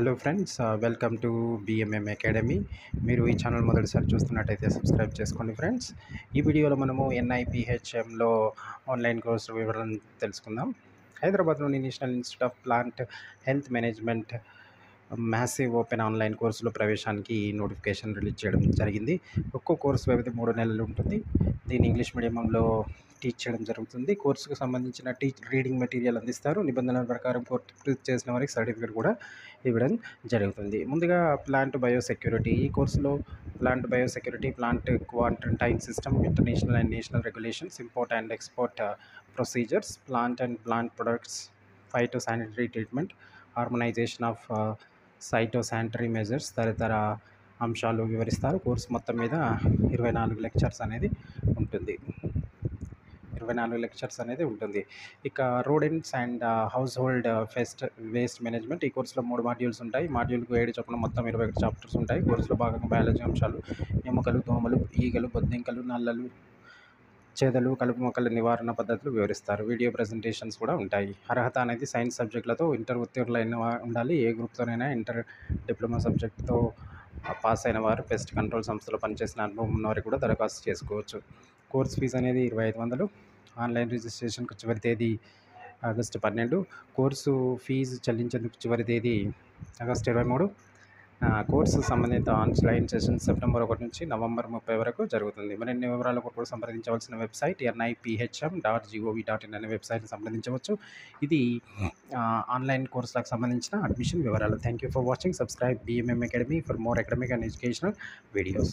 Hello friends, welcome to BMM academy. మీరు ఈ channel మొదటిసారి చూస్తున్నట్టయితే సబ్స్క్రైబ్ చేసుకోండి ఫ్రెండ్స్. ఈ వీడియోలో మనము ఎన్ఐపిహెచ్ఎంలో ఆన్లైన్ కోర్సు వివరాలను తెలుసుకుందాం. హైదరాబాద్లోని national institute of plant health management massive open online కోర్సులో ప్రవేశానికి నోటిఫికేషన్ రిలీజ్ చేయడం జరిగింది. ఒక్కో కోర్సు వ్యవధి 3 నెలలు ఉంటుంది. దీన్ని ఇంగ్లీష్ మీడియంలో టీచ్ చేయడం జరుగుతుంది. కోర్సుకు సంబంధించిన రీడింగ్ మెటీరియల్ అందిస్తారు. నిబంధనల ప్రకారం కోర్సు చేసిన వారికి సర్టిఫికేట్ కూడా ఇవ్వడం జరుగుతుంది. ముందుగా ప్లాంట్ బయోసెక్యూరిటీ. ఈ కోర్సులో plant biosecurity, plant quarantine system, international and national regulations, import and export procedures, plant and plant products, phytosanitary treatment, harmonisation of phytosanitary measures తదితర అంశాలు వివరిస్తారు. కోర్సు మొత్తం మీద 24 లెక్చర్స్ అనేది ఉంటుంది. 24 లెక్చర్స్ అనేది ఉంటుంది. ఇక rodents and house hold waste management. ఈ కోర్సులో 3 మాడ్యూల్స్ ఉంటాయి. మాడ్యూల్కు 7 చొప్పున మొత్తం 21 చాప్టర్స్ ఉంటాయి. కోర్సులో భాగంగా బయాలజీ అంశాలు, ఎముకలు, దోమలు, ఈగలు, బొద్దింకలు, నల్లలు, చేదలు, కలుపు మొక్కల నివారణ పద్ధతులు వివరిస్తారు. వీడియో ప్రెజెంటేషన్స్ కూడా ఉంటాయి. అర్హత అనేది సైన్స్ సబ్జెక్టులతో ఇంటర్ ఉత్తీర్ణులైన ఉండాలి. ఏ గ్రూప్తోనైనా ఇంటర్ డిప్లొమా సబ్జెక్టుతో పాస్ అయిన వారు, పెస్ట్ కంట్రోల్ సంస్థలో పనిచేసిన అనుభవం ఉన్నవారు కూడా దరఖాస్తు చేసుకోవచ్చు. కోర్స్ ఫీజు అనేది 2500. ఆన్లైన్ రిజిస్ట్రేషన్కు చివరి తేదీ ఆగస్టు 12. కోర్సు ఫీజు చెల్లించేందుకు చివరి తేదీ ఆగస్టు 23. కోర్సు సంబంధిత ఆన్లైన్ సెషన్ సెప్టెంబర్ 1 నుంచి నవంబర్ 30 వరకు జరుగుతుంది. మరిన్ని వివరాల కొరకు సంప్రదించవలసిన వెబ్సైట్ nipihm.gov.in అనే వెబ్సైట్ని సంప్రదించవచ్చు. ఇది ఆన్లైన్ కోర్సులకు సంబంధించిన అడ్మిషన్ వివరాలు. Thank you for watching. Subscribe BMM academy for more academic and educational videos.